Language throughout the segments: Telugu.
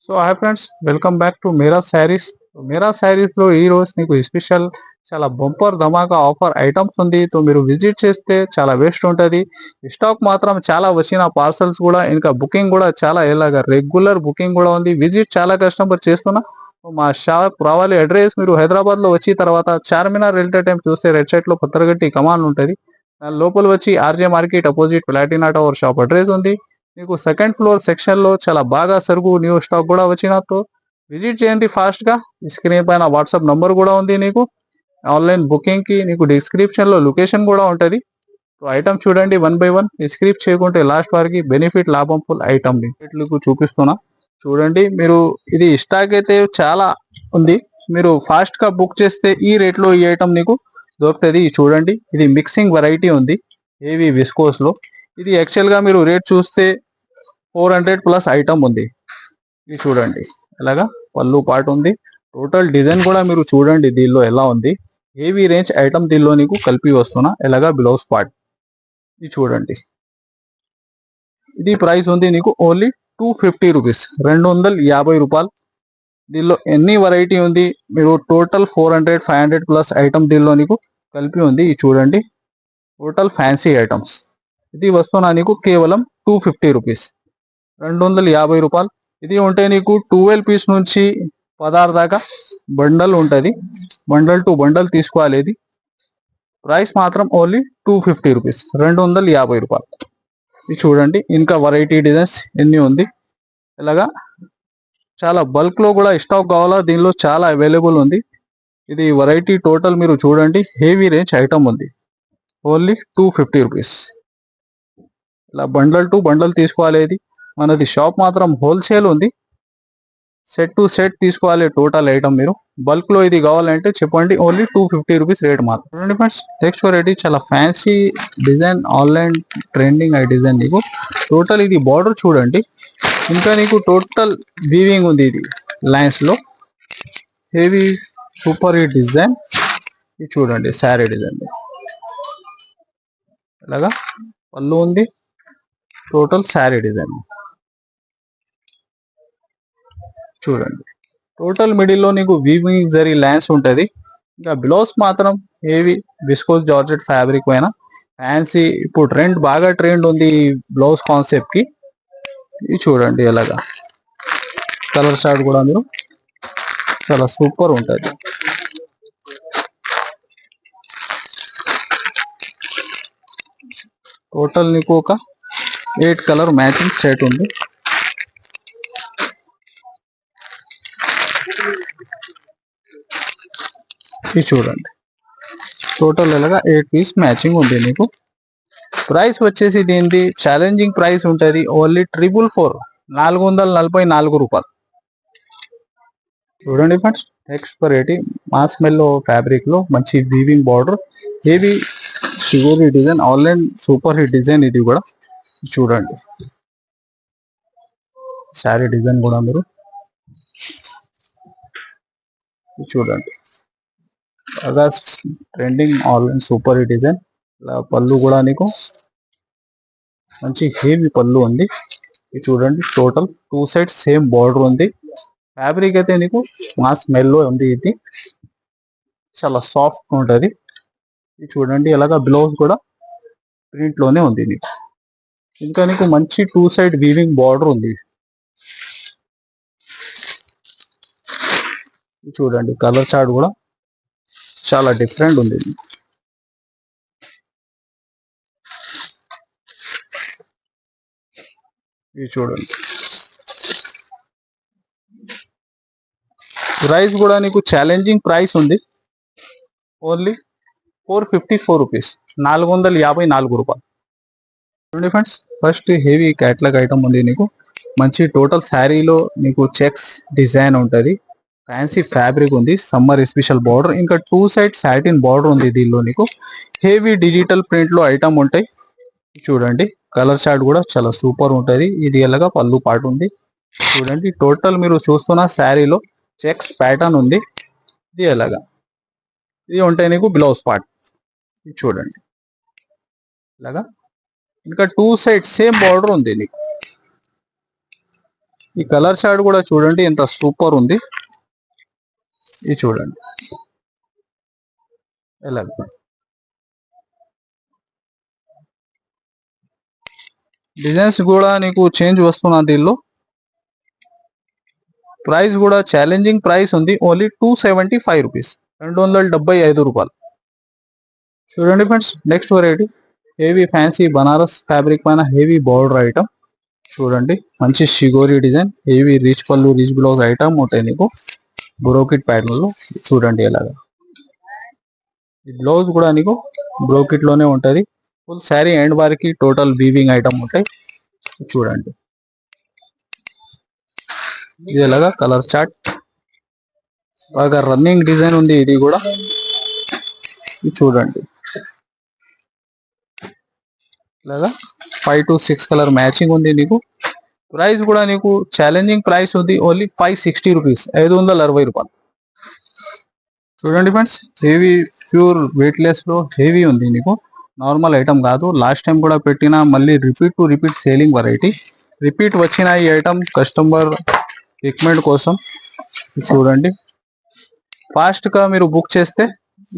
So hi friends, welcome back to Meera saris. Meera saris లో ఈ రోజు మీకు స్పెషల్ చాలా బంపర్ ధమాకా ఆఫర్ ఐటమ్స్ ఉంది. సో మీరు విజిట్ చేస్తే చాలా వేస్ట్ ఉంటుంది. స్టాక్ మాత్రం చాలా వచ్చిన పార్సల్స్ కూడా, ఇంకా బుకింగ్ కూడా చాలా ఎలాగా రెగ్యులర్ బుకింగ్ కూడా ఉంది. విజిట్ చాలా కస్టమర్ చేస్తున్నా. సో మా షాప్ రావాలి. అడ్రస్ మీరు హైదరాబాద్ లో వచ్చి తర్వాత చార్మినార్ రిలేటెడ్ టైం చూస్తే రెడ్ సైడ్ లో పత్తరగట్టి కమాన్ ఉంటుంది. దాని లోపల వచ్చి RJ market opposite Platina tower shop address ఉంది. మీకు సెకండ్ ఫ్లోర్ సెక్షన్ లో చాలా బాగా సరుకు న్యూ స్టాక్ కూడా వచ్చినతో విజిట్ చేయండి ఫాస్ట్ గా. ఈ స్క్రీన్ పైన వాట్సాప్ నంబర్ కూడా ఉంది. నీకు ఆన్లైన్ బుకింగ్ కి నీకు డిస్క్రిప్షన్ లో లొకేషన్ కూడా ఉంటది. సో ఐటమ్ చూడండి వన్ బై వన్. స్క్రిప్ట్ చేయకుంటే లాస్ట్ వారికి బెనిఫిట్ లాభం ఫుల్ ఐటమ్ రేట్లకు చూపిస్తున్నా. చూడండి మీరు, ఇది స్టాక్ అయితే చాలా ఉంది. మీరు ఫాస్ట్ గా బుక్ చేస్తే ఈ రేట్ లో ఈ ఐటమ్ నీకు దొరుకుతుంది. చూడండి, ఇది మిక్సింగ్ వెరైటీ ఉంది హెవీ విస్కోస్ లో. ఇది యాక్చువల్ గా మీరు రేట్ చూస్తే 400 ప్లస్ ఐటమ్ ఉంది. ఇది చూడండి ఎలాగా పళ్ళు పాటు ఉంది. టోటల్ డిజైన్ కూడా మీరు చూడండి దీనిలో ఎలా ఉంది. హెవీ రేంజ్ ఐటమ్ దీనిలో నీకు కలిపి వస్తున్నా. ఎలాగా బ్లౌజ్ పార్ట్ ఇది చూడండి. ఇది ప్రైస్ ఉంది నీకు ఓన్లీ 250 రూపీస్, 250 రూపాయలు. దీనిలో ఎన్ని వెరైటీ ఉంది. మీరు టోటల్ 400 500 ప్లస్ ఐటమ్ దీనిలో నీకు కలిపి ఉంది. ఇది చూడండి టోటల్ ఫ్యాన్సీ ఐటమ్స్. ఇది వస్తున్నా నీకు కేవలం 250 రూపీస్, 250 రూపాయలు. ఇది ఉంటే నీకు 12 పీస్ నుంచి 16 దాకా బండల్ ఉంటుంది. బండల్ టు బండల్ తీసుకోవాలి. ఇది ప్రైస్ మాత్రం ఓన్లీ 250 రూపీస్, 250 రూపాయలు. ఇది చూడండి ఇంకా వెరైటీ డిజైన్స్ ఎన్ని ఉంది. ఇలాగా చాలా బల్క్ లో కూడా స్టాక్ కావాలా, దీనిలో చాలా అవైలబుల్ ఉంది. ఇది వెరైటీ టోటల్ మీరు చూడండి హెవీ రేంజ్ ఐటమ్ ఉంది. Only 250 rupees. ఇలా బండల్ టు బండల్ తీసుకోవాలి. ఇది మనది షాప్ మాత్రం హోల్సేల్ ఉంది. సెట్ టు సెట్ తీసుకోవాలి టోటల్ ఐటమ్. మీరు బల్క్ లో ఇది కావాలంటే చెప్పండి. ఓన్లీ 250 రూపీస్ రేట్ మాత్రం. చూడండి ఫ్రెండ్స్, నెక్స్ట్ వెరైటీ చాలా fancy design, online trending I design. నీకు టోటల్ ఇది బార్డర్ చూడండి. ఇంకా నీకు టోటల్ వీవింగ్ ఉంది. ఇది లైన్స్ లో హెవీ సూపర్ హిట్ డిజైన్. ఇది చూడండి శారీ డిజైన్. ఇలాగా పళ్ళు ఉంది. టోటల్ శారీ డిజైన్ చూడండి. టోటల్ మిడిల్ లో నీకు వీవింగ్ జరీ లైన్స్ ఉంటది. ఇంకా బ్లౌజ్ మాత్రం హెవీ విస్కోస్ జార్జెట్ ఫ్యాబ్రిక్ పైన ఫ్యాన్సీ. ఇప్పుడు ట్రెండ్ బాగా ట్రెండ్ ఉంది ఈ బ్లౌజ్ కాన్సెప్ట్ కి. ఇది చూడండి ఎలాగా కలర్ షార్ట్ కూడా మీరు చాలా సూపర్ ఉంటది. టోటల్ నీకు ఒక 8 కలర్ మ్యాచింగ్ సెట్ ఉంది. ఇది చూడండి టోటల్ ఎలాగా 8 పీస్ మ్యాచింగ్ ఉంది నీకు. ప్రైస్ వచ్చేసి దీనిది ఛాలెంజింగ్ ప్రైస్ ఉంటుంది. ఓన్లీ 444, 444 రూపాయలు. చూడండి ఫ్రెండ్స్, నెక్స్ట్ వెరైటీ మాస్ మెల్లో ఫ్యాబ్రిక్ లో మంచి వీవింగ్ బార్డర్, హెవీ షిగోరి design, online super hit design. ఇది కూడా చూడండి శారీ డిజైన్ కూడా మీరు చూడండి. బాగా trending online super hit design. పళ్ళు కూడా నీకు మంచి హెవీ పళ్ళు ఉంది. ఇది చూడండి టోటల్ 2 సైడ్స్ సేమ్ బార్డర్ ఉంది. ఫ్యాబ్రిక్ అయితే నీకు మాస్ మెల్లో ఉంది. ఇది చాలా సాఫ్ట్ ఉంటుంది. ఇది చూడండి ఎలాగా బ్లౌజ్ కూడా ప్రింట్ లోనే ఉంది నీకు. ఇంకా నీకు మంచి 2 సైడ్ వీవింగ్ బార్డర్ ఉంది. చూడండి కలర్ చార్ట్ కూడా చాలా డిఫరెంట్ ఉంది. ఇది చూడండి ప్రైస్ కూడా నీకు ఛాలెంజింగ్ ప్రైస్ ఉంది. ఓన్లీ 454 రూపీస్, 454 రూపాయలు. చూడండి friends, first heavy catalogue item ఉంది నీకు. మంచి టోటల్ శారీలో నీకు చెక్స్ డిజైన్ ఉంటుంది. ఫ్యాన్సీ ఫ్యాబ్రిక్ ఉంది. సమ్మర్ స్పెషల్ బార్డర్, ఇంకా 2 సైడ్ సాటిన్ బార్డర్ ఉంది. దీనిలో నీకు హెవీ డిజిటల్ ప్రింట్ లో ఐటమ్ ఉంటాయి. చూడండి కలర్ చార్ట్ కూడా చాలా సూపర్ ఉంటుంది. ఇది ఎలాగా పళ్ళు పాటు ఉంది. చూడండి టోటల్ మీరు చూస్తున్న శారీలో చెక్స్ ప్యాటర్న్ ఉంది. ఇది ఎలాగా ఇది ఉంటాయి నీకు బ్లౌజ్ పార్ట్. ఇది చూడండి ఇలాగా. ఇంకా 2 సైడ్ సేమ్ బార్డర్ ఉంది నీకు. ఈ కలర్ చార్ట్ కూడా చూడండి ఎంత సూపర్ ఉంది. ఇది చూడండి ఎలా డిజైన్స్ కూడా నీకు చేంజ్ వస్తున్నా దీనిలో. ప్రైస్ కూడా ఛాలెంజింగ్ ప్రైస్ ఉంది, ఓన్లీ 275 రూపీస్, 275 రూపాయలు. చూడండి friends, next variety heavy fancy Banaras fabric పైన హెవీ బార్డర్ ఐటమ్. చూడండి మంచి షిగోరి డిజైన్, హెవీ రిచ్ పళ్ళు రిచ్ బ్లౌజ్ ఐటమ్ ఉంటాయి నీకు బ్రోకెట్ ప్యాటర్న్ లో. చూడండి ఎలాగా ఈ బ్లౌజ్ కూడా నీకు బ్రోకెట్ లోనే ఉంటది. ఫుల్ శారీ ఎండ్ వారికి టోటల్ వీవింగ్ ఐటమ్ ఉంటాయి. చూడండి ఇది ఎలాగా కలర్ చార్ట్ బాగా రన్నింగ్ డిజైన్ ఉంది. ఇది కూడా ఇది చూడండి ఇలాగా 5 to 6 కలర్ మ్యాచింగ్ ఉంది నీకు. ప్రైస్ కూడా నీకు ఛాలెంజింగ్ ప్రైస్ ఉంది, ఓన్లీ 560 రూపీస్, 560 రూపాయలు. చూడండి ఫ్రెండ్స్, హెవీ ప్యూర్ వెయిట్లెస్ లో హెవీ ఉంది నీకు, నార్మల్ ఐటమ్ కాదు. లాస్ట్ టైం కూడా పెట్టిన, మళ్ళీ repeat to repeat selling variety. Repeat వచ్చిన ఈ ఐటమ్ కస్టమర్ రికమెండ్ కోసం. చూడండి ఫాస్ట్ గా మీరు బుక్ చేస్తే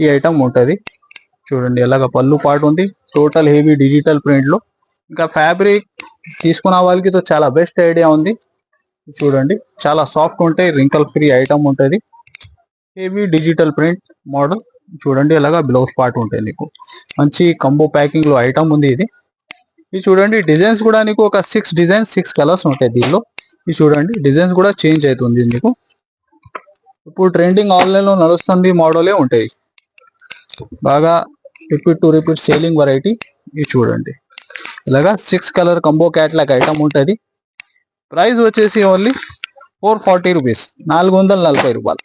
ఈ ఐటమ్ ఉంటుంది. చూడండి ఎలాగ పళ్ళు పాటు ఉంది, టోటల్ హెవీ డిజిటల్ ప్రింట్ లో. ఇంకా ఫ్యాబ్రిక్ తీసుకున్న వాళ్ళకి తో చాలా బెస్ట్ ఐడియా ఉంది. చూడండి చాలా సాఫ్ట్ ఉంటాయి, రింకల్ ఫ్రీ ఐటమ్ ఉంటుంది, హెవీ డిజిటల్ ప్రింట్ మోడల్. చూడండి ఎలాగా బ్లౌజ్ పార్ట్ ఉంటాయి నీకు, మంచి కంబో ప్యాకింగ్ లో ఐటమ్ ఉంది ఇది. ఇది చూడండి డిజైన్స్ కూడా నీకు ఒక 6 డిజైన్స్ 6 కలర్స్ ఉంటాయి దీనిలో. ఇది చూడండి డిజైన్స్ కూడా చేంజ్ అవుతుంది నీకు. ఇప్పుడు ట్రెండింగ్ ఆన్లైన్ లో నడుస్తుంది మోడలే ఉంటాయి, బాగా repeat to repeat selling variety. ఇది చూడండి ఇలాగా 6 కలర్ కంబో క్యాట్లాగ్ ఐటమ్ ఉంటుంది. ప్రైస్ వచ్చేసి ఓన్లీ 440 రూపీస్, 440 రూపాయలు.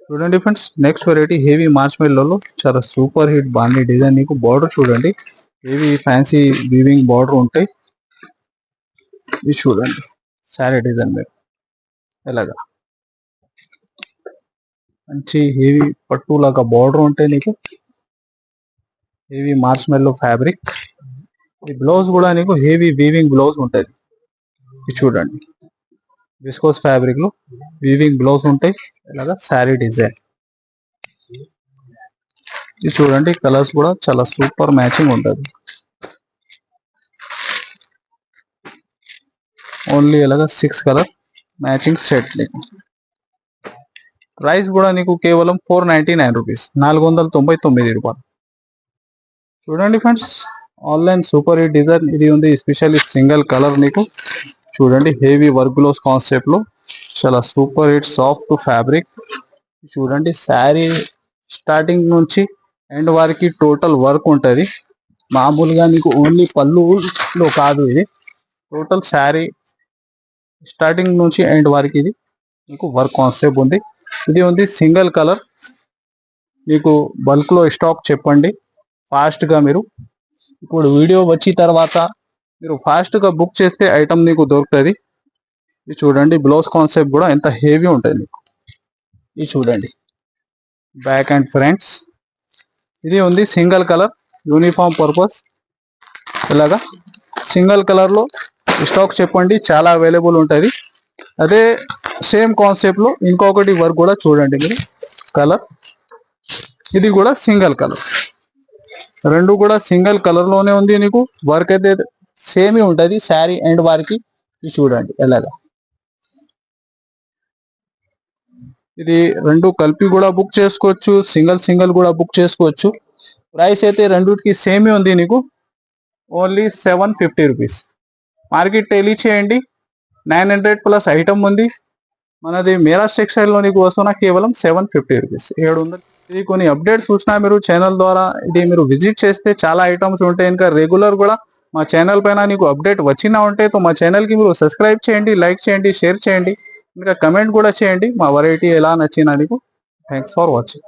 చూడండి ఫ్రెండ్స్, నెక్స్ట్ వెరైటీ హెవీ మార్చ్ మెల్లలో చాలా సూపర్ హిట్ బాండీ డిజైన్. నీకు బార్డర్ చూడండి, హెవీ ఫ్యాన్సీ వీవింగ్ బార్డర్ ఉంటాయి. ఇది చూడండి శారీ డిజైన్ మీద ఎలాగా మంచి హెవీ పట్టు లాగా బార్డర్ ఉంటాయి నీకు, హెవీ మార్చ్ మెల్లో ఫ్యాబ్రిక్. ఈ బ్లౌజ్ కూడా నీకు హెవీ వీవింగ్ బ్లౌజ్ ఉంటుంది. ఇది చూడండి విస్కోస్ ఫ్యాబ్రిక్ లో వీవింగ్ బ్లౌజ్ ఉంటాయి, ఇలాగా శారీ డిజైన్. ఇది చూడండి కలర్స్ కూడా చాలా సూపర్ మ్యాచింగ్ ఉంటుంది. ఓన్లీ ఇలాగా 6 కలర్ మ్యాచింగ్ సెట్ నీకు. ప్రైస్ కూడా నీకు కేవలం 499 రూపీస్, 499 రూపాయలు. చూడండి friends, online super hit design ఇది ఉంది, స్పెషల్లీ సింగిల్ కలర్ నీకు. చూడండి హెవీ వర్క్ బ్లౌజ్ కాన్సెప్ట్ లో చాలా సూపర్ హిట్ సాఫ్ట్ ఫ్యాబ్రిక్. చూడండి శారీ స్టార్టింగ్ నుంచి ఎండ్ వారికి టోటల్ వర్క్ ఉంటుంది. మామూలుగా నీకు ఓన్లీ పళ్ళులో కాదు, ఇది టోటల్ శారీ స్టార్టింగ్ నుంచి ఎండ్ వారికి ఇది మీకు వర్క్ కాన్సెప్ట్ ఉంది. ఇది ఉంది సింగిల్ కలర్. మీకు బల్క్ లో స్టాక్ చెప్పండి ఫాస్ట్ గా మీరు. ఇప్పుడు వీడియో వచ్చిన తర్వాత మీరు ఫాస్ట్ గా బుక్ చేస్తే ఐటమ్ నీకు దొరుకుతుంది. ఇది చూడండి బ్లౌజ్ కాన్సెప్ట్ కూడా ఎంత హెవీ ఉంటుంది మీకు. ఇది చూడండి బ్యాక్ అండ్ ఫ్రంట్స్. ఇది ఉంది సింగిల్ కలర్ యూనిఫామ్ పర్పస్. ఇలాగా సింగిల్ కలర్ లో స్టాక్ చెప్పండి, చాలా అవైలబుల్ ఉంటుంది. అదే సేమ్ కాన్సెప్ట్ లో ఇంకొకటి వర్క్ కూడా చూడండి మీరు కలర్. ఇది కూడా సింగిల్ కలర్, రెండు కూడా సింగిల్ కలర్ లోనే ఉంది నీకు. వర్క్ అయితే సేమ్ ఉంటుంది శారీ అండ్ వారికి. ఇది చూడండి ఎలాగా, ఇది రెండు కలిపి కూడా బుక్ చేసుకోవచ్చు, సింగిల్ కూడా బుక్ చేసుకోవచ్చు. ప్రైస్ అయితే రెండుకి సేమే ఉంది నీకు, ఓన్లీ 750 రూపీస్. మార్కెట్ టెలీ చేయండి, 900 ప్లస్ ఐటమ్ ఉంది. మనది మేరా టెక్స్టైల్ లో నీకు వస్తున్నా కేవలం 750 రూపీస్, 700. ఇది కొన్ని అప్డేట్స్ చూసినా మీరు ఛానల్ ద్వారా, ఇది మీరు విజిట్ చేస్తే చాలా ఐటమ్స్ ఉంటాయి. ఇంకా రెగ్యులర్ కూడా మా ఛానల్ పైన నీకు అప్డేట్ వచ్చినా ఉంటే మా ఛానల్ కి మీరు సబ్స్క్రైబ్ చేయండి, లైక్ చేయండి, షేర్ చేయండి, ఇంకా కమెంట్ కూడా చేయండి మా వెరైటీ ఎలా నచ్చినా నీకు. Thanks for watching.